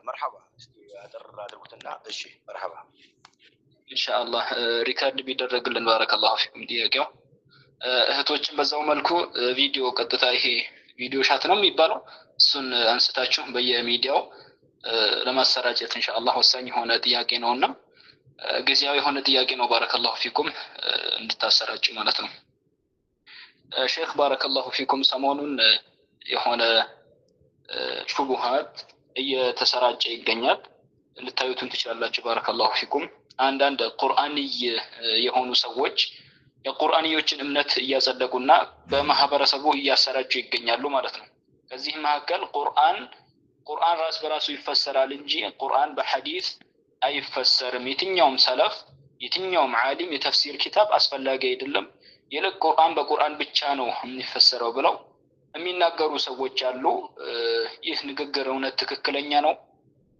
مرحبا أدركتنا الشيء مرحبا إن شاء الله ريكارد بيدرجلن بارك الله فيكم دياقو እህቶችን በዛው መልኩ ቪዲዮ ቀጥታ ይሄ ቪዲዮ ሻት ነው የሚባለው እሱን አንስታችሁ በየሚዲያው ለማሰራጨት ኢንሻአላህ ወሳኝ የሆነ ጥያቄ ነውና ጊዜያዊ የሆነ ጥያቄ ነው ባረከላሁ ፊኩም እንድታሰራጩ ማለት ነው። ሼክ ባረከላሁ ፊኩም ሰሞኑን የሆነ ሹቡሃት እየተሰራጨ ይገኛል ልታዩትን ትችላላችሁ ባረከላሁ ፊኩም አንዳንድ ቁርአንይ የሆኑ ሰዎች የቁርአንዮችን እምነት እያጸደቁና በማህበረሰቡ እያሰራጩ ይገኛሉ ማለት ነው። ከዚህ መካከል ቁርአን ራስ በራሱ ይፈሰራል እንጂ ቁርአን በሐዲስ አይፈሰርም የትኛውም ሰለፍ የትኛውም ዓሊም የተፍሲር ኪታብ አስፈላጊ አይደለም ይልቅ ቁርአን በቁርአን ብቻ ነው የሚፈሰረው ብለው የሚናገሩ ሰዎች አሉ። ይህ ንግግር እውነት ትክክለኛ ነው?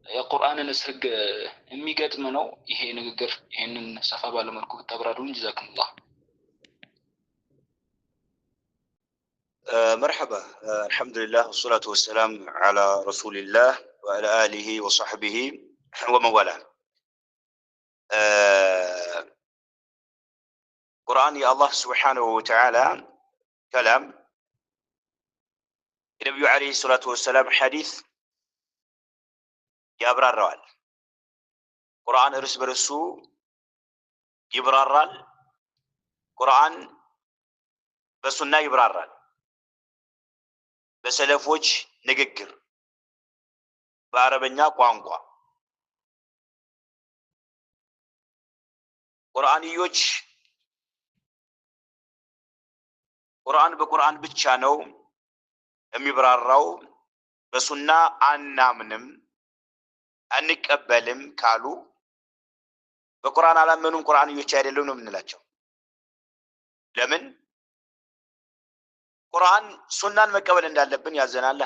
የቁርአንን ህግ የሚገጥም ነው ይሄ ንግግር? ይሄንን ሰፋ ባለ መልኩ ተብራሩን ጀዛኩሙላህ። مرحبا الحمد لله والصلاة والسلام على رسول الله وعلى آله وصحبه ومن والاه. قرآن يا الله سبحانه وتعالى كلام النبي عليه الصلاة والسلام حديث يبررال قرآن ارس برسو يبررال قرآن بسنة يبررال በሰለፎች ንግግር በአረበኛ ቋንቋ ቁርአንዮች ቁርአን በቁርአን ብቻ ነው የሚብራራው በሱና አናምንም አንቀበልም ካሉ በቁርአን አላመኑም ቁርአንዮች አይደሉም ነው የምንላቸው። ለምን? ቁርአን ሱናን መቀበል እንዳለብን ያዘናል።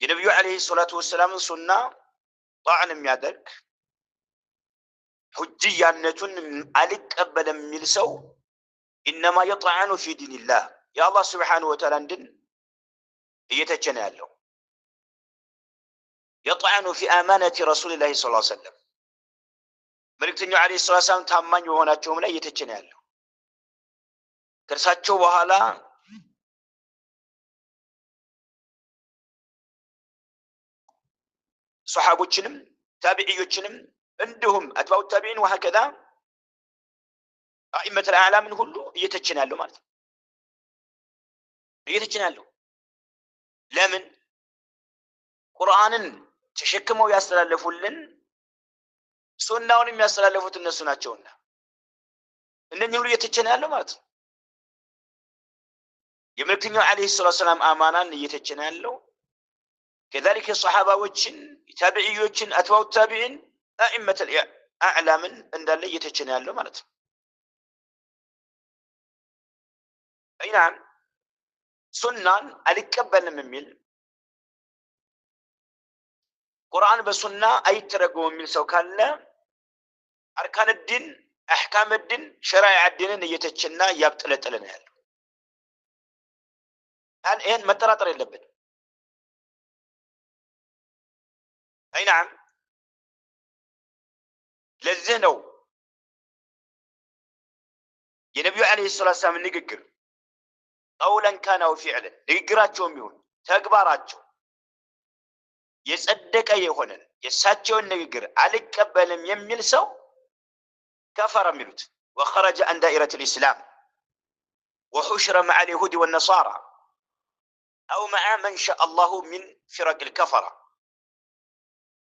የነብዩ አለይሂ ሰላቱ ወሰለም ሱና ጣዕን የሚያደርግ ሁጅያነቱን አልቀበልም የሚል ሰው ኢንማ يطعن في دين الله የአላህ Subhanahu Wa Ta'ala ድን እየተቸነ ያለው يطعن في أمانة رسول الله صلى الله عليه وسلم መልእክተኛው አለይሂ ሰላቱ ወሰለም ታማኝ በሆናቸውም ላይ እየተቸነ ያለው ከርሳቸው በኋላ ሱሐቦችንም ታቢዒዮችንም እንዲሁም አትባኡ ታቢዒን وهكذا አኢመተ አልአዕላምን ሁሉ እየተቸነ ያለው ማለት ነው። እየተቸነ ያለው ለምን? ቁርአንን ተሸክመው ያስተላለፉልን ሱናውን የሚያስተላልፉት እነሱ ናቸውና እነኚህ ሁሉ እየተቸነ ያለው ማለት ነው። የመልእክተኛው አለይሂ ሰላቱ ወሰለም አማናን እየተቸነ ያለው كذلك الصحابዎችን ታቢዒዮችን አትባኡ ታቢዒን አኢመተ አልአዕላምን እንዳለ እየተቸነ ያለው ማለት ነው። አይናም ሱናን አልቀበልም የሚል ቁርአን በሱና አይተረጎም የሚል ሰው ካለ አርካን الدين احكام الدين شرائع الدين እየተቸና ያብጠለጠለ ነው ያለው። ይሄን መጠራጠር የለብንም። አይናም ለዚህ ነው የነብዩ አለይሂ ሰላቱ ወሰለም ንግግር ቀውለን ካነ አው ፊዕለን ንግግራቸውም ይሁን ተግባራቸው የጸደቀ የሆነ የሳቸውን ንግግር አልቀበልም የሚል ሰው ከፈረ የሚሉት وخرج عن دائرة الإسلام وحشر مع اليهود والنصارى أو مع من شاء الله من فرق الكفرة.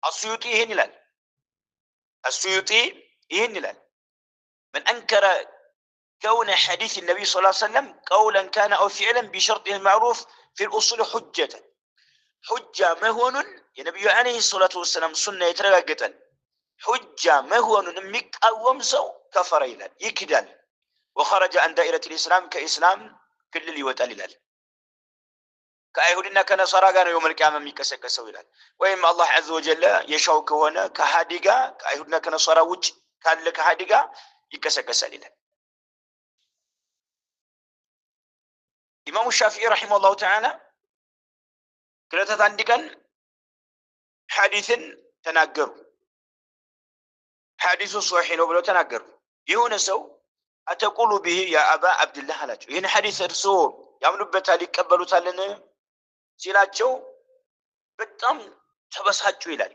السيوطي هنلال السيوطي هنلال من أنكر كون حديث النبي صلى الله عليه وسلم قولا كان أو فعلا بشرطه المعروف في الأصول حجة حجة مهون النبي عليه الصلاة والسلام سنة يترقى حجة مهون مك أوم سو كفر إلال يكدال وخرج عن دائرة الإسلام كإسلام كل اللي وتأليلال كأيهودنا كنصارى كانوا يوم القيامة ميكسكسوا إلال وإما الله عز وجل يشوك هنا كهاديقا كأيهودنا كنصارى وجه كان لك هاديقا يكسكس إلال. إمام الشافعي رحمه الله تعالى كلتت عندكن حديث تناقروا حديث صحيح وبلو تناقروا يهون سو أتقول به يا أبا عبد الله هلاجو ين حديث رسول ያምኑበታል ይቀበሉታልን ሲላቸው በጣም ተበሳጩ ይላል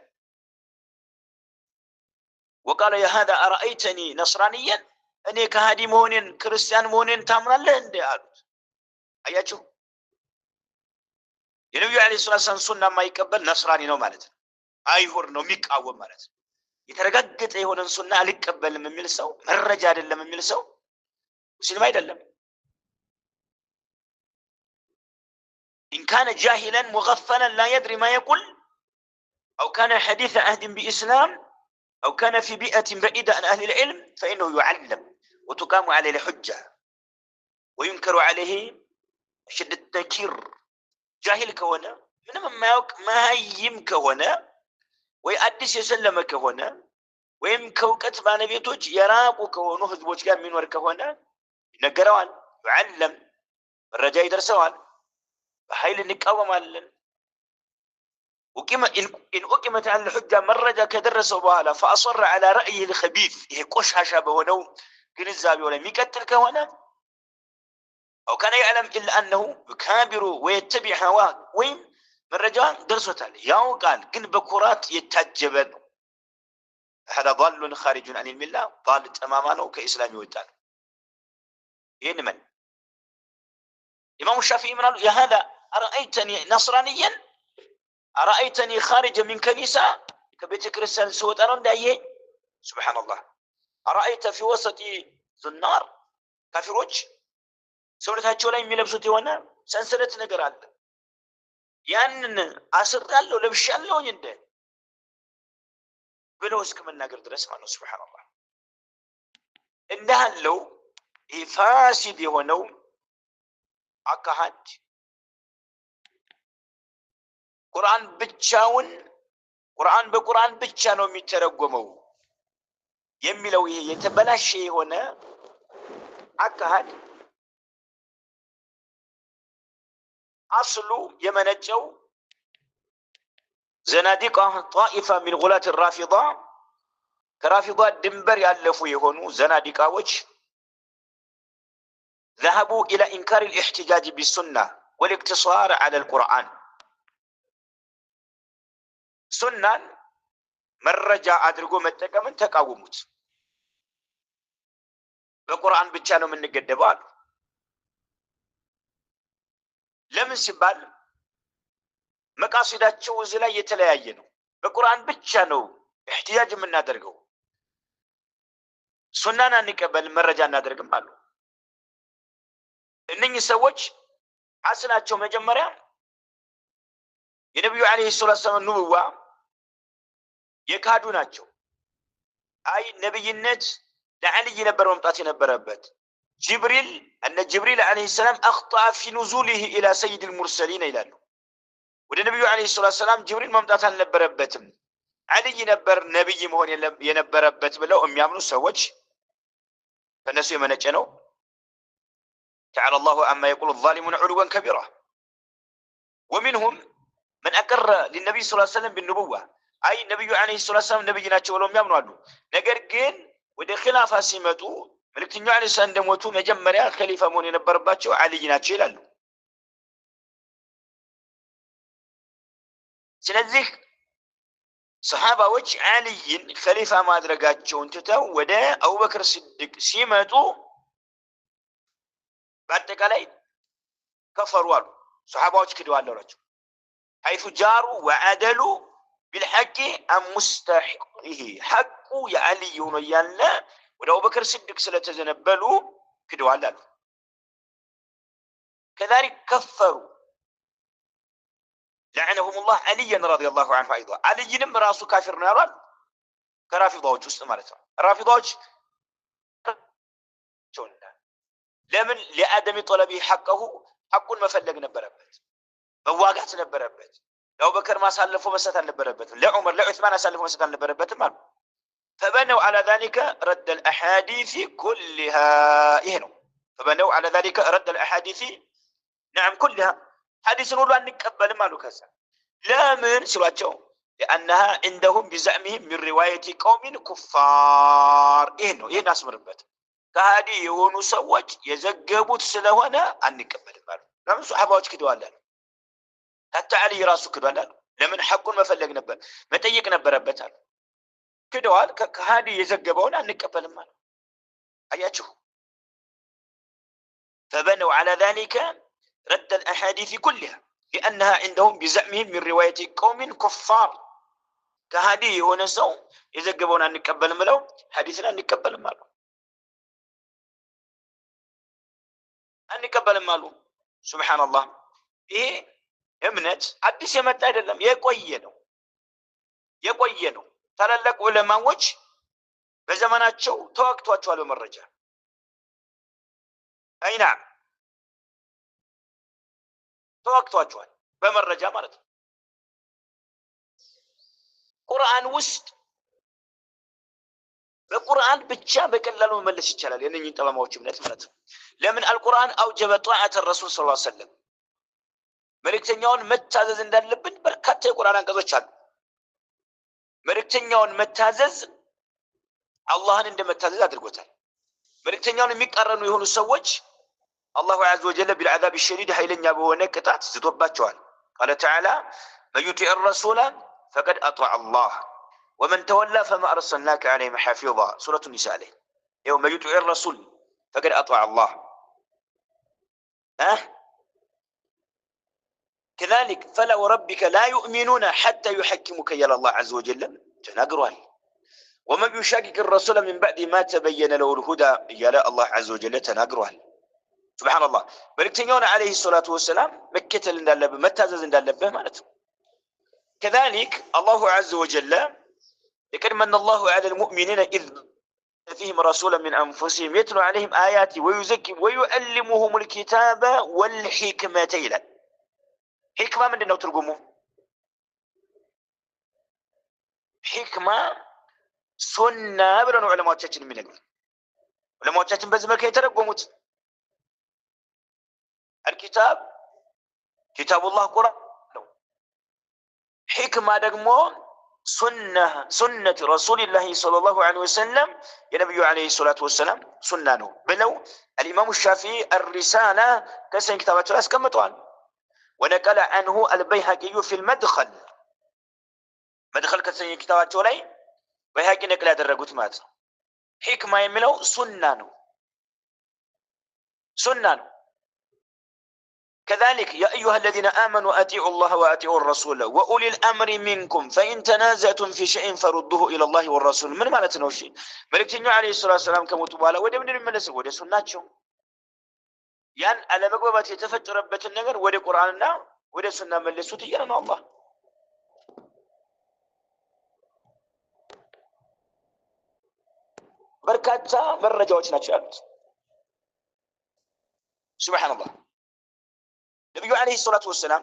وقال يا هذا أرأيتني نصرانيا እኔ ከሃዲ መሆኔን ክርስቲያን መሆኔን ታምናለህ እንዴ አሉት አያችሁ የነብዩ አለይሂ ሰላም ሱና የማይቀበል ነስራኒ ነው ማለት ነው አይሁር ነው የሚቃወም ማለት ነው የተረጋገጠ የሆነን ሱና አልቀበልም የሚል ሰው መረጃ አይደለም የሚል ሰው ሙስሊም አይደለም إن كان جاهلا مغفلا لا يدري ما يقول أو كان حديث عهد بإسلام أو كان في بيئة بعيدة عن أهل العلم فإنه يعلم وتقام عليه الحجة وينكر عليه شدة التنكير جاهل كهنا من ما يم كهنا ويأدس يسلم كهنا ويم كوكت ما نبيتوج يراق كهونه هزبوج كان من ورك كهنا نقروان يعلم الرجاء يدرسوان بحيل نقاوم علن وقيمة إن أقيمت على الحجة مرة كدرسوا بها فأصر على رأيه الخبيث يقوش هشابه ونو كنزابي ولا ميكتل كهنا أو كان يعلم إلا أنه يكابر ويتبع هواه وين من رجال درسوا ياو قال كن بكرات يتجبن هذا ضال خارج عن الملة ضال تماما وكإسلام يوتان من إمام الشافعي من قال يا هذا أرأيتني نصرانيا أرأيتني خارجا من كنيسة كبيت كريستيان سوت أرون دايه سبحان الله أرأيت في وسط النار كافروج سورتاچو ላይ የሚለብሱት የሆነ ሰንሰለት ነገር አለ ያንን አስራለሁ ለብሻለሁ እንደ ብለው እስከመናገር ድረስ ማለት ነው ሱብሃንአላህ እንዳለው ፋሲድ የሆነው አካሃድ ቁርአን ብቻውን ቁርአን በቁርአን ብቻ ነው የሚተረጎመው የሚለው ይሄ የተበላሸ የሆነ አካሃድ أصله يمنجو زنادقة طائفة من غلاة الرافضة كرافضة دمبر يألفوا يهونوا زنادقة وجه ذهبوا إلى إنكار الاحتجاج بالسنة والاقتصار على القرآن سنة مرجع أدرقوا متك من تقاومت بالقرآن بتشانوا من القدبان ለምን ሲባል መቃሲዳቸው እዚህ ላይ የተለያየ ነው በቁርአን ብቻ ነው احتياج የምናደርገው ሱናን አንቀበል መረጃ እናደርግም አሉ እነኚህ ሰዎች አስናቸው መጀመሪያ የነብዩ አለይሂ ሰላም ንቡዋ የካዱ ናቸው አይ ነብይነት ለዓሊ ነበር መምጣት የነበረበት جبريل أن جبريل عليه السلام أخطأ في نزوله إلى سيد المرسلين إلى له والنبي عليه الصلاة والسلام جبريل ممتاز نبربتم علي نبر نبي مهون ينبربت بلو أم يعملوا سوج فالناس يمنجنوا تعالى الله عما يقول الظالمون علوا كبيرا ومنهم من أقر للنبي صلى الله عليه وسلم بالنبوة أي النبي عليه الصلاة والسلام نبي ناتشو ولهم يعملوا له نقرقين ودخلافة سمتوا መልእክተኛው አለይሂ ሰላም እንደሞቱ መጀመሪያ ኸሊፋ መሆን የነበረባቸው አልይ ናቸው ይላሉ ስለዚህ ሰሃባዎች አልይን ኸሊፋ ማድረጋቸውን ትተው ወደ አቡበክር ሲዲቅ ሲመጡ በአጠቃላይ ከፈሩ አሉ ሰሃባዎች ክደዋል አሏቸው حيث جاروا وعدلوا بالحق ام مستحقه حق يا علي ويانا ወደ አቡበክር ሲዲቅ ስለተዘነበሉ ክደዋል አሉ كذلك كفروا لعنهم الله علي رضي الله عنه ايضا عليንም ራሱ ካፊር ነው ያሏል ከራፊዳዎች ውስጥ ማለት ነው ራፊዳዎች ለምን لعدم طلبه حقه حقን መፈለግ ነበረበት መዋጋት ነበረበት ለአቡበክር ማሳለፉ መስጠት አልነበረበት ለዑመር ለዑስማን አሳልፎ መስጠት አልነበረበት ማለት فبنوا على ذلك رد الأحاديث كلها إهنوا فبنوا على ذلك رد الأحاديث نعم كلها حديث نقول أن نقبل مالو كذا ለምን ሲሏቸው لأنها عندهم بزعمهم من رواية قوم كفار ይሄን አስምርበት ከሃዲ የሆኑ ሰዎች የዘገቡት ስለሆነ አንቀበልም አሉ። ለምን ሱሐባዎች ክደዋል አሉ። حتى علي ራሱ ክደዋል አሉ። ለምን ሐቁን መፈለግ ነበር መጠየቅ ነበረበት አሉ። ክደዋል ከሃዲ የዘገበውን አንቀበልም አሉ። አያችሁ فبنوا على ذلك رد الأحاديث كلها لأنها عندهم بزعمهم من رواية قوم كفار كهادي هنا سو يزقبون أن نقبل ملو حديثنا أن نقبل مالو أن نقبل مالو سبحان الله إيه እምነት አዲስ የመጣ አይደለም የቆየ ነው ታላላቅ ዑለማዎች በዘመናቸው ተወቅቷቸዋል በመረጃ አይና ተወቅቷቸዋል በመረጃ ማለት ነው። ቁርአን ውስጥ በቁርአን ብቻ በቀላሉ መመለስ ይቻላል የነኝን ጠማማዎች እምነት ማለት ነው። ለምን አልቁርአን አውጀበ ጧዓተ ረሱል ሰለላሁ ዐለይሂ ወሰለም መልእክተኛውን መታዘዝ እንዳለብን በርካታ የቁርአን አንቀጾች አሉ። መልእክተኛውን መታዘዝ አላህን እንደመታዘዝ አድርጎታል። መልእክተኛውን የሚቃረኑ የሆኑ ሰዎች አላሁ ዐዘ ወጀል ቢልዓዛብ الشديد ኃይለኛ በሆነ ቅጣት ዝቶባቸዋል። قال تعالى من يطع الرسول فقد اطاع الله ومن تولى فما ارسلناك عليهم حفيظا سورة النساء عليه يوم يطع الرسول فقد اطاع الله كذلك فلا وربك لا يؤمنون حتى يحكموك إلى الله عز وجل تناقروا ومن يشاكك الرسول من بعد ما تبين له الهدى يا الله عز وجل تناقروا سبحان الله ملكتنيون عليه الصلاة والسلام مكة لندلبه متازز لندلبه مالته كذلك الله عز وجل لقد من الله على المؤمنين إذ فيهم رسولا من أنفسهم يتلو عليهم آياتي ويزكي ويؤلمهم الكتاب والحكمة إلى حكمة من دنو ترجمه حكمة سنة برانو علماء تشين من يقول علماء تشين بس ما كي ترجموت الكتاب كتاب الله قرآن حكمة دقمو سنة رسول الله صلى الله عليه وسلم يا نبي عليه الصلاة والسلام سنة بلو الإمام الشافعي الرسالة كسن كتابات راس كم طوال ونقل عنه البيهقي في المدخل مدخل كسن كتابات ولي بيهقي نقل هذا الرجوت مات حكمة يملو سنة كذلك يا أيها الذين آمنوا أطيعوا الله وأطيعوا الرسول وأولي الأمر منكم فإن تنازعتم في شيء فردوه إلى الله والرسول من معناته نوشي ملكتنا عليه الصلاة والسلام كمتوبالا وده من الملس وده سناتشو ያን አለመግባባት የተፈጠረበትን ነገር ወደ ቁርአንና ወደ ሱና መለሱት እያለ ነው አላህ። በርካታ መረጃዎች ናቸው ያሉት። ሱብሃንአላህ ነብዩ አለይሂ ሰላቱ ወሰላም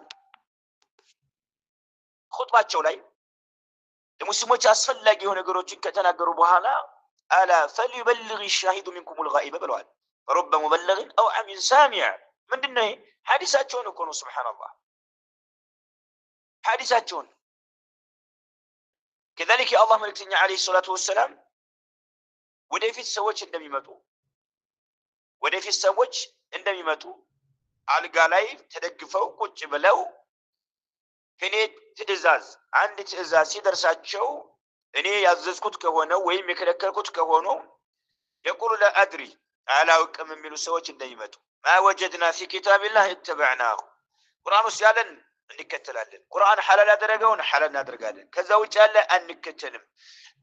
ኹጥባቸው ላይ ለሙስሊሞች አስፈላጊ የሆኑ ነገሮችን ከተናገሩ በኋላ አላ فليبلغ الشاهد منكم الغائب ብለዋል። رب مبلغ أو عم سامع من دنه حادثات شون يكونوا سبحان الله حادثات شون كذلك يا الله ملكتني عليه الصلاة والسلام ودي في السوج عندما يمتوا ودي في السوج عندما يمتوا على قالاي تدقفوا كوتش بلو كني تئزاز عندي تئزاز سيدرسات شو اني يعززكوت كهونو ويم يكلكلكوت كهونو يقول لا أدري على وكم من سوج እንደሚመጡ ما وجدنا في كتاب الله اتبعناه ቁርአን ውስጥ ያለን እንከተላለን ቁርአን ሐላል ያደረገውን ሐላል እናደርጋለን ከዛ ውጭ ያለ አንከተልም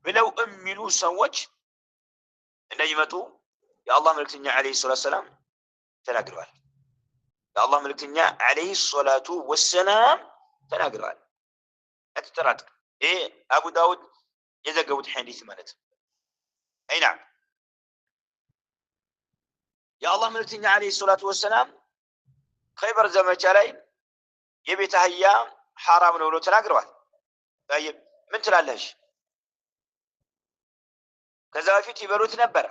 ብለው የሚሉ ሰዎች እንደሚመጡ የአላህ መልእክተኛ አለይሂ ሰላቱ ወሰላም ተናግረዋል። የአላህ መልእክተኛ አለይሂ ሰላቱ ወሰላም ተናግረዋል። አትጠራጥር። ይሄ አቡ ዳውድ የዘገቡት ሐዲስ ማለት ነው። አይና የአላህ መልእክተኛ አለይሂ ሰላቱ ወሰላም ኸይበር ዘመቻ ላይ የቤት አህያ ሐራም ነው ብሎ ተናግረዋል። طيب ምን ትላለሽ? ከዛ በፊት ይበሉት ነበር።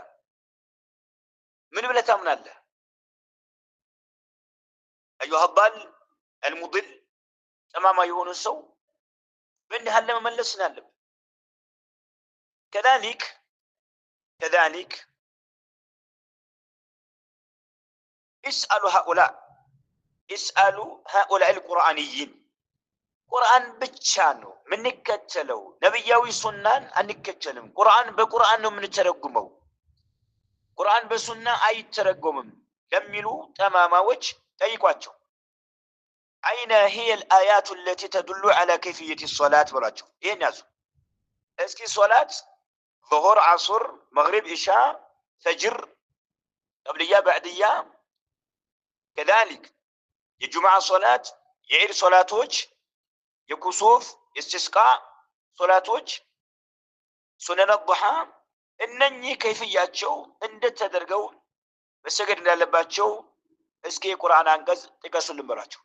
ምን ብለህ ታምናለህ? አዩሃ ضال المضل ጠማማ የሆነ ሰው من هل مملسنا لب كذلك اسألوا هؤلاء القرآنيين قرآن بتشانو من نكتلو نبياوي سنان أنكتلم قرآن بقرآن من ترجمه قرآن بسنة أي ترجمم كملوا تماما وجه تيقواتشو أين هي الآيات التي تدل على كيفية الصلاة براجو إيه ناسو اسكي صلاة ظهر عصر مغرب إشاء فجر قبلية بعدية كذلك الجمعة صلاة يعير صلاة وجه يكسوف استسقاء صلاة وجه سنن الضحى إنني كيفياتشو اندت تدرقو بسجد لالباتشو اسكي قرآن انقز تقاسو لمبراتشو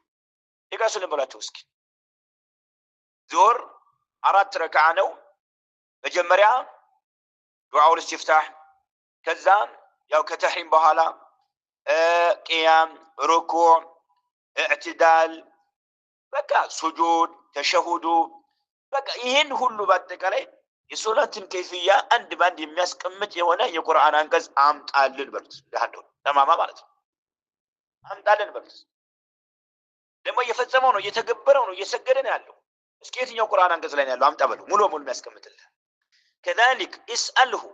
اسكي زور أراد ركعانو مجمريا دعاء الاستفتاح كذان ياو كتحريم بهالا قيام ركوع اعتدال بقى سجود تشهد بقى يهن هلو باتقالي የሶላትን ከይፍያ አንድ ባንድ የሚያስቀምጥ የሆነ የቁርአን አንቀጽ አምጣልን በሉት ለሐዶ ተማማ ማለት ነው አምጣልን በሉት ደግሞ እየፈጸመው ነው እየተገበረው ነው እየሰገደ ነው ያለው እስኪ የትኛው ቁርአን አንቀጽ ላይ ነው ያለው አምጣ በሉ ሙሉ ሙሉ የሚያስቀምጥልህ كذلك اسأله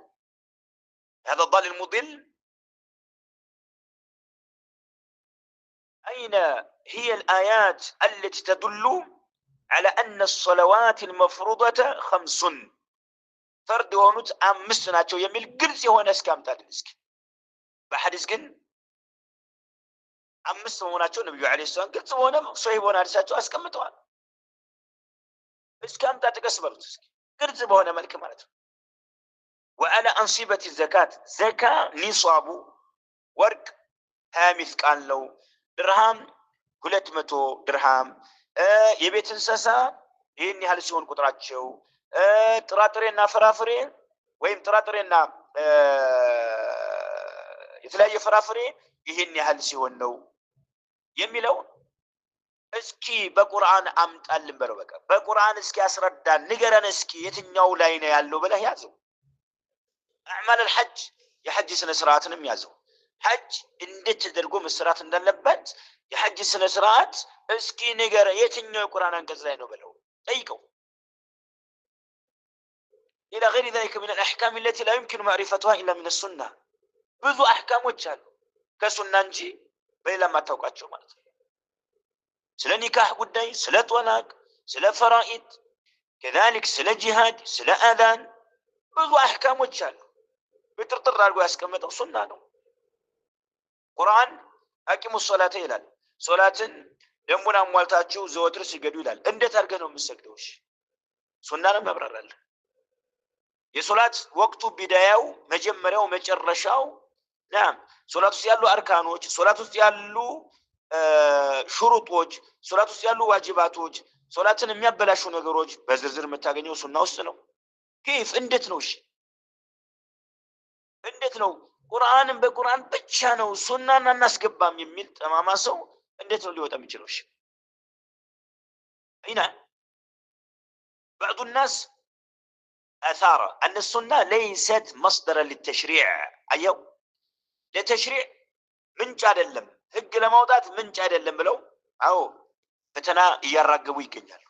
هذا الضال المضل أين هي الآيات التي تدل على أن الصلوات المفروضة 5 فرد የሆኑት 5 ናቸው የሚል ግልጽ የሆነ እስካምጣልን እስኪ በሐዲስ ግን 5 መሆናቸው ነብዩ አለይሂ ሰላም ግልጽ ሆነ ሶሂህ ሆነ ሐዲሳቸው አስቀምጠዋል እስካምጣ ተቀስበሉት እስኪ ግልጽ በሆነ መልኩ ማለት ነው وعلى أنصبة الزكاة زكاة نصاب ورق هامث قال له درهم 200 درهم የቤት እንስሳ ይሄን ያህል ሲሆን ቁጥራቸው ጥራጥሬና ፍራፍሬ ወይም ጥራጥሬና የተለያየ ፍራፍሬ ይሄን ያህል ሲሆን ነው የሚለው እስኪ በቁርአን አምጣልን በለው በቃ በቁርአን እስኪ ያስረዳን ንገረን እስኪ የትኛው ላይ ነው ያለው ብለህ ያዘው አዕማል الحج የሐጅ ስነ ስርዓትንም ያዘው ሐጅ እንዴት ተደርጎ መስራት እንዳለበት የሐጅ ስነ ስርዓት እስኪ ንገረ የትኛው የቁርአን አንቀጽ ላይ ነው ብለው ጠይቀው الى غير ذلك من الاحكام التي لا يمكن معرفتها الا من السنه ብዙ አህካሞች አሉ ከሱና እንጂ በሌላ ማታውቃቸው ማለት ነው ስለ ኒካህ ጉዳይ ስለ ጦላቅ ስለ ፈራኢድ كذلك ስለ ጂሃድ ስለ አዛን ብዙ አህካሞች አሉ በጥርጥር አድርጎ ያስቀመጠው ሱና ነው ቁርአን አቂሙ ሶላተ ይላል ሶላትን ደንቡን አሟልታችሁ ዘወትር ሲገዱ ይላል እንዴት አድርገህ ነው የምትሰግደው እሺ ሱና ነው መብራራል የሶላት ወቅቱ ቢዳያው መጀመሪያው መጨረሻው ናም ሶላት ውስጥ ያሉ አርካኖች ሶላት ውስጥ ያሉ ሹሩጦች ሶላት ውስጥ ያሉ ዋጅባቶች ሶላትን የሚያበላሹ ነገሮች በዝርዝር የምታገኘው ሱና ውስጥ ነው كيف እንዴት ነው እሺ እንዴት ነው ቁርአንን በቁርአን ብቻ ነው ሱናን እናስገባም የሚል ተማማ ሰው እንዴት ነው ሊወጣ የሚችለው እሺ هنا بعض الناس اثار ان السنه ليست مصدرا للتشريع ايوه للتشريع ምንጭ አይደለም ህግ ለማውጣት ምንጭ አይደለም ብለው አዎ ፈተና እያራገቡ ይገኛሉ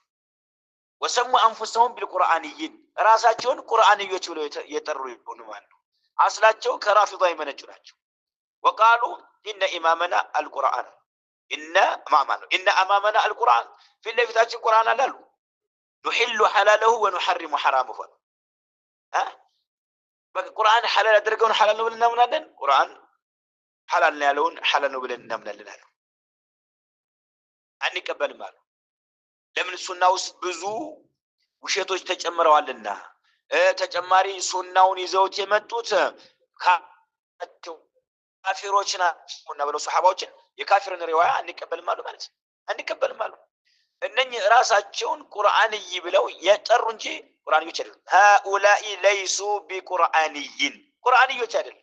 وسموا انفسهم بالقرانيين ራሳቸውን ቁርአንዮች ብለው የጠሩ ይሆኑ ማለት ነው አስላቸው ከራፊዳ የመነጩ ናቸው وقالوا ان امامنا القران ان امامنا القران في لفتاችን ቁርአን አላሉ نحل حلاله ونحرم حرامه በቁርአን ሐላል አድርገውን ሐላል ነው ብለን እናምናለን ቁርአን ሐላል ነው ያለውን ሐላል ነው ብለን እናምናለን አሉ አንቀበልም አሉ ለምን ሱና ውስጥ ብዙ ውሸቶች ተጨምረዋልና ተጨማሪ ሱናውን ይዘውት የመጡት ካፊሮች ናቸውና ብለው ሱሐባዎችን የካፊርን ሪዋያ አንቀበልም አሉ ማለት አንቀበልም አሉ እነኚህ ራሳቸውን ቁርአንይ ብለው የጠሩ እንጂ ቁርአንዮች አይደሉም هؤلاء ليسوا بقرآنيين ቁርአንዮች አይደሉም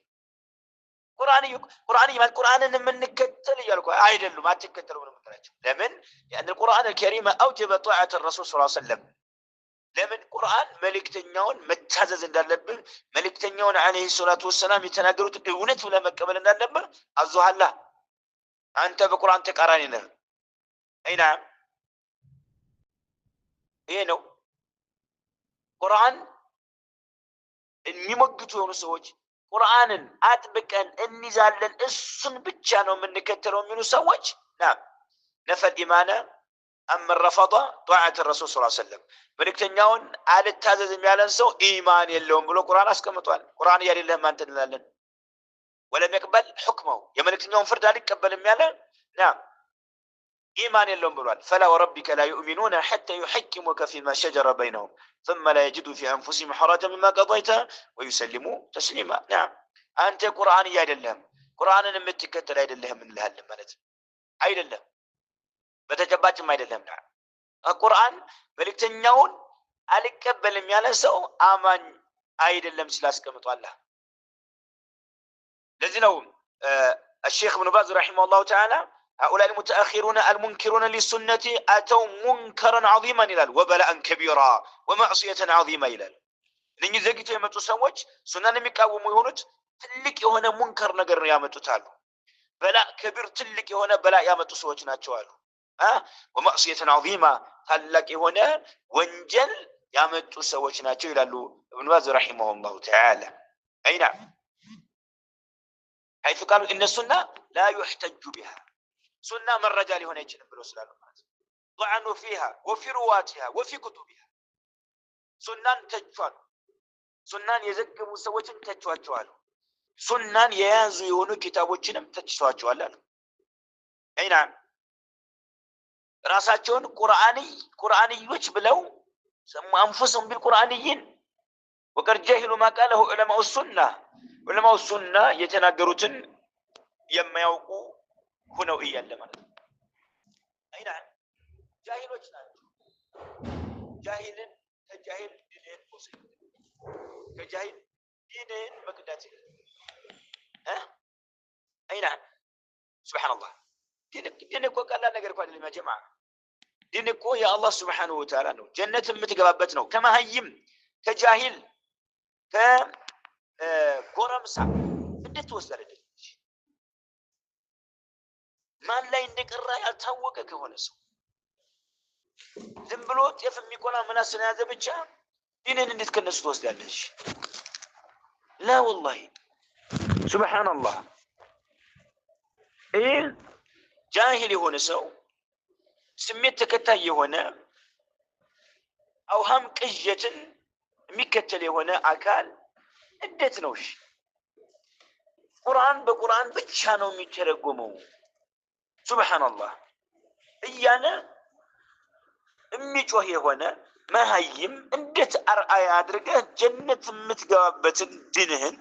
ቁርአንይ ማለት ቁርአንን የምንከተል ይያልኩ አይደሉም አትከተሉ ነው የምትላቸው ለምን يعني القرآن الكريم اوجب طاعه الرسول صلى الله عليه وسلم ለምን ቁርአን መልእክተኛውን መታዘዝ እንዳለብን መልእክተኛውን አለይሂ ሰላቱ ወሰላም የተናገሩት እውነት ብለህ መቀበል እንዳለብን አዟሃላ። አንተ በቁርአን ተቃራኒ ነህ። አይና ይሄ ነው ቁርአን የሚሞግቱ የሆኑ ሰዎች ቁርአንን አጥብቀን እንይዛለን እሱን ብቻ ነው የምንከተለው የሚሉ ሰዎች ነፈል ኢማነ أما الرفض طاعة الرسول صلى الله عليه وسلم መልእክተኛውን አልታዘዝም ያለን ሰው ኢማን የለውም ብሎ ቁርአን አስቀምጧል። ቁርአን ያለህ ማን እንላለን? ولم يقبل حكمه የመልእክተኛውን ፍርድ አልቀበልም ያለ ኢማን የለውም ብሏል። فلا وربك لا يؤمنون حتى يحكموك فيما شجر بينهم ثم لا يجدوا في أنفسهم حرجا مما قضيت ويسلموا تسليما. نعم አንተ ቁርአን አይደለም ቁርአንን የምትከተል አይደለም እንልሃለን ማለት አይደለም በተጨባጭም አይደለም። ቁርአን መልእክተኛውን አልቀበልም ያለ ሰው አማኝ አይደለም ሲል አስቀምጧል። ለዚህ ነው الشيخ ابن باز رحمه الله تعالى هؤلاء المتأخرون المنكرون للسنة أتوا منكرا عظيما إلى وبلاء كبيرا ومعصية عظيمة إلى እነኚህ ዘግይተው የመጡ ሰዎች ሱናን የሚቃወሙ የሆኑት ትልቅ የሆነ ሙንከር ነገር ያመጡ ታሉ በላ ከቢር ትልቅ የሆነ በላ ያመጡ ሰዎች ናቸው አሉ። ومعصية عظيمة ታላቅ የሆነ ወንጀል ያመጡ ሰዎች ናቸው ይላሉ ابن باز رحمه الله تعالى. أي نعم حيث قالوا إن السنة لا يحتج بها سنة من رجال هنا يجنب بالوسلال ضعنوا فيها وفي رواتها وفي كتبها سنان تجوال سنان يزقبوا سوچن تجواچوال سنان ييازو يهونو كتابوچنم تجواچوال አሉ። أي نعم ራሳቸውን ቁርአንዮች ብለው ሰሙ አንፈሱም بالقرآنيين وقد جهلوا ما قاله علماء السنة علماء السنة የተናገሩትን የማያውቁ ሆነው እያለ ማለት ነው። አይና ጃሂሎች ናቸው። ጃሂልን ከጃሂል ዲንን ወስድ ከጃሂል ዲንን መቅዳት አይና ሱብሃንአላህ ዲን እኮ ቀላል ነገር እኮ አይደለም ያ ጀማዓ። ዲን እኮ የአላህ ሱብሃነሁ ወተዓላ ነው። ጀነት የምትገባበት ነው። ከመሀይም ከጃሂል ከጎረምሳ እንዴት ትወስዳለህ? ማን ላይ እንደቀራ ያልታወቀ ከሆነ ሰው ዝም ብሎ ጤፍ የሚቆላ ምላስ ስለያዘ ብቻ ዲንን እንዴት ከነሱ ትወስዳለሽ? ላ ወላሂ ሱብሃንአላህ። ጃሂል የሆነ ሰው ስሜት ተከታይ የሆነ አውሃም ቅዠትን የሚከተል የሆነ አካል እንዴት ነው ቁርአን በቁርአን ብቻ ነው የሚተረጎመው ሱብሃንአላህ እያለ የሚጮህ የሆነ መሀይም እንዴት አርአያ አድርገህ ጀነት የምትገባበትን ድንህን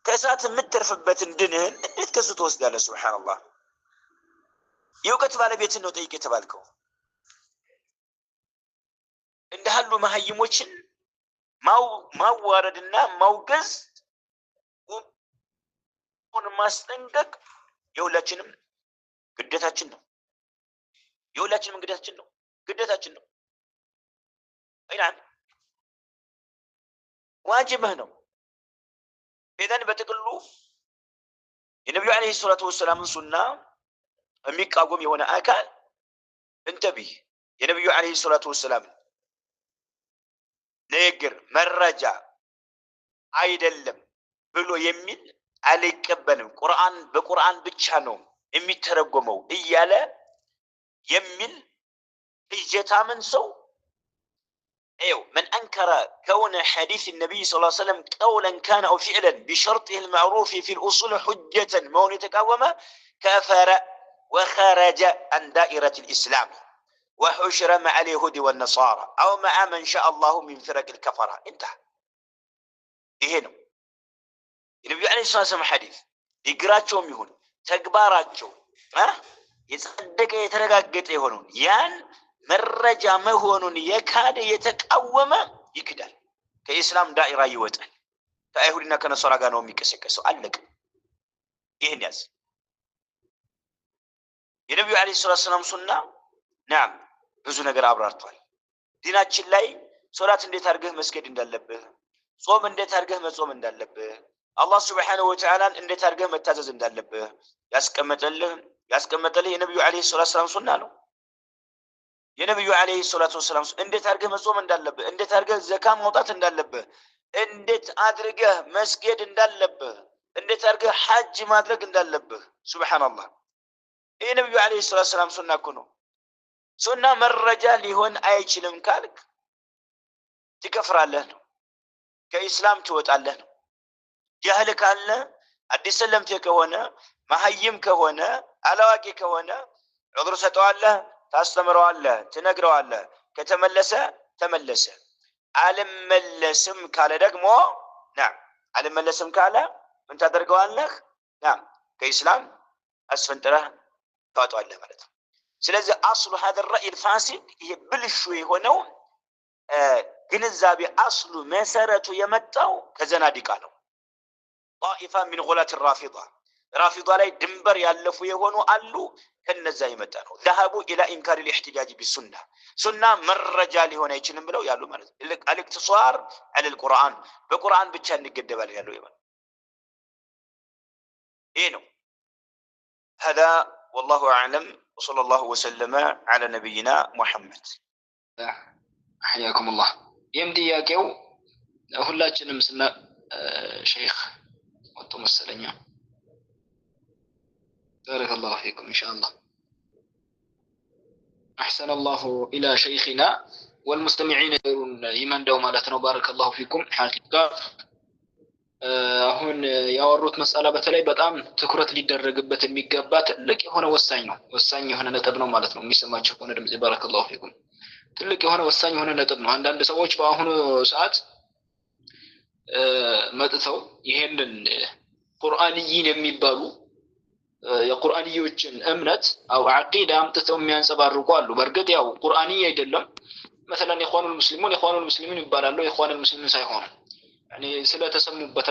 ከእሳት የምትተርፍበትን ድንህን እንዴት ከሱ ትወስዳለህ? ሱብሃንአላህ። የእውቀት ባለቤትን ነው ጠይቅ የተባልከው። እንደሃሉ መሀይሞችን ማዋረድና ማውገዝ ማስጠንቀቅ የሁላችንም ግዴታችን ነው። የሁላችንም ግዴታችን ነው። አይናም ዋጅብህ ነው። ኢዘን በጥቅሉ የነብዩ አለይሂ ሰላቱ ወሰላም ሱና የሚቃወም የሆነ አካል እንተብህ የነብዩ አለይሂ ሰላቱ ወሰላም ንግግር መረጃ አይደለም ብሎ የሚል አልቀበልም ቁርአን በቁርአን ብቻ ነው የሚተረጎመው እያለ የሚል እጀታምን ሰው من أنكر كون حديث النبي صلى الله عليه وسلم قولا كان أو فعلا بشرطه المعروف في الأصول حجة ما يتقاوم كفر وخرج عن دائرة الإسلام وحشر مع اليهود والنصارى أو مع من شاء الله من فرق الكفرة. انتهى. هنا النبي عليه الصلاة والسلام حديث يقراتهم يهون تكباراتهم يتصدق يترقاقت يهونون يان መረጃ መሆኑን የካደ የተቃወመ ይክዳል። ከኢስላም ዳኢራ ይወጣል። ከአይሁድና ከነሷራ ጋር ነው የሚቀሰቀሰው። አለቀ። ይሄን ያዝ። የነብዩ አለይሂ ሰላቱ ሰላም ሱና ናም ብዙ ነገር አብራርቷል። ዲናችን ላይ ሶላት እንዴት አድርገህ መስገድ እንዳለብህ፣ ጾም እንዴት አድርገህ መጾም እንዳለብህ፣ አላህ ሱብሓነሁ ወተዓላን እንዴት አድርገህ መታዘዝ እንዳለብህ ያስቀመጠልህ የነብዩ አለይሂ ሰላቱ ወሰላም ሱና ነው። የነብዩ አለይሂ ሰላቱ ወሰላም እንዴት አድርገህ መጾም እንዳለብህ፣ እንዴት አድርገህ ዘካ ማውጣት እንዳለብህ፣ እንዴት አድርገህ መስገድ እንዳለብህ፣ እንዴት አድርገህ ሐጅ ማድረግ እንዳለብህ። ሱብሃንአላህ ይሄ ነብዩ አለይሂ ሰላቱ ወሰላም ሱና እኮ ነው። ሱና መረጃ ሊሆን አይችልም ካልክ ትከፍራለህ ነው፣ ከኢስላም ትወጣለህ ነው። ጃህል ካለ አዲስ ሰለምቴ ከሆነ መሀይም ከሆነ አላዋቂ ከሆነ ዑذር ሰጠዋለህ፣ ታስተምረዋለህ፣ ትነግረዋለህ። ከተመለሰ ተመለሰ። አልመለስም ካለ ደግሞ አልመለስም ካለ ምን ታደርገዋለህ? ከኢስላም አስፈንጥረህ ታወጣዋለህ ማለት ነው። ስለዚህ አስሉ هذا الرأي الفاسد ይሄ ብልሹ የሆነው ግንዛቤ አስሉ መሰረቱ የመጣው ከዘናዲቃ ነው። طائفة من غلاة الرافضة ራፊዳ ላይ ድንበር ያለፉ የሆኑ አሉ። ከነዛ የመጣ ነው። ذهبوا الى انكار الاحتجاج بالسنه ሱና መረጃ ሊሆን አይችልም ብለው ያሉ ማለት ነው። الاقتصار على القرآن በቁርአን ብቻ እንገደባለን ያለው ይባል ይሄ ነው። هذا والله اعلم وصلى الله وسلم على نبينا محمد. حياكم الله. ጥያቄው ሁላችንም ስና ሼክ ወጥቶ መሰለኛ بارك الله فيكم إن شاء الله. أحسن الله إلى شيخنا والمستمعين يمن دومالتنا بارك الله فيكم. حقيقة አሁን ያወሩት መስአላ በተለይ በጣም ትኩረት ሊደረግበት የሚገባ ትልቅ የሆነ ወሳኝ የሆነ ነጥብ ነው ማለት ነው። የሚሰማችሁ ከሆነ ድምጽ بارك الله فيكم ትልቅ የሆነ ወሳኝ የሆነ ነጥብ ነው። አንዳንድ ሰዎች በአሁኑ ሰዓት መጥተው ይሄንን ቁርአንይን የሚባሉ የቁርአንዮችን እምነት አው አቂዳ አምጥተው የሚያንጸባርቁ አሉ። በርግጥ ያው ቁርአኒ አይደለም። مثلا ኢኽዋኑል ሙስሊሙን ይባላሉ። ኢኽዋኑል ሙስሊሙን ሳይሆን ያኔ ስለተሰሙበት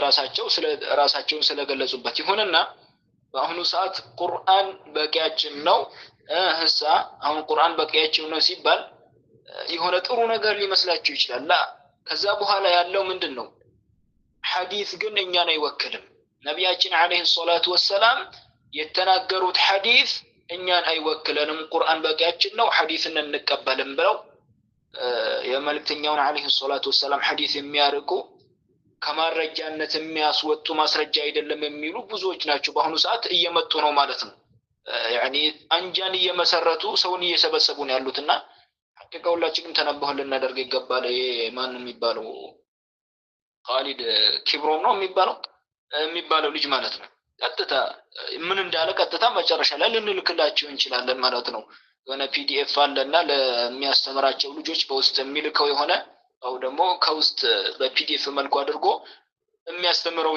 ራሳቸውን ስለገለጹበት ይሁንና በአሁኑ ሰዓት ቁርአን በቂያችን ነው ህሳ አሁን ቁርአን በቂያችን ነው ሲባል የሆነ ጥሩ ነገር ሊመስላችሁ ይችላል። ከዛ በኋላ ያለው ምንድነው? ሐዲስ ግን እኛን አይወክልም። ነብያችን አለይሂ ሰላቱ ወሰላም የተናገሩት ሐዲስ እኛን አይወክለንም። ቁርአን በቂያችን ነው፣ ሐዲስን እንቀበልም ብለው የመልእክተኛውን አለይሂ ሰላቱ ወሰላም ሐዲስ የሚያርቁ ከማረጃነት የሚያስወጡ ማስረጃ አይደለም የሚሉ ብዙዎች ናቸው። በአሁኑ ሰዓት እየመጡ ነው ማለት ነው። ያኒ አንጃን እየመሰረቱ ሰውን እየሰበሰቡ ነው ያሉትና ሐቂቃውላችንም ተነብሆ ልናደርግ ይገባል። ማን የሚባለው ኻሊድ ኪብሮም ነው የሚባለው ልጅ ማለት ነው። ቀጥታ ምን እንዳለ ቀጥታ መጨረሻ ላይ ልንልክላቸው እንችላለን ማለት ነው። የሆነ ፒዲኤፍ አለና ለሚያስተምራቸው ልጆች በውስጥ የሚልከው የሆነ አው ደግሞ ከውስጥ በፒዲኤፍ መልኩ አድርጎ የሚያስተምረው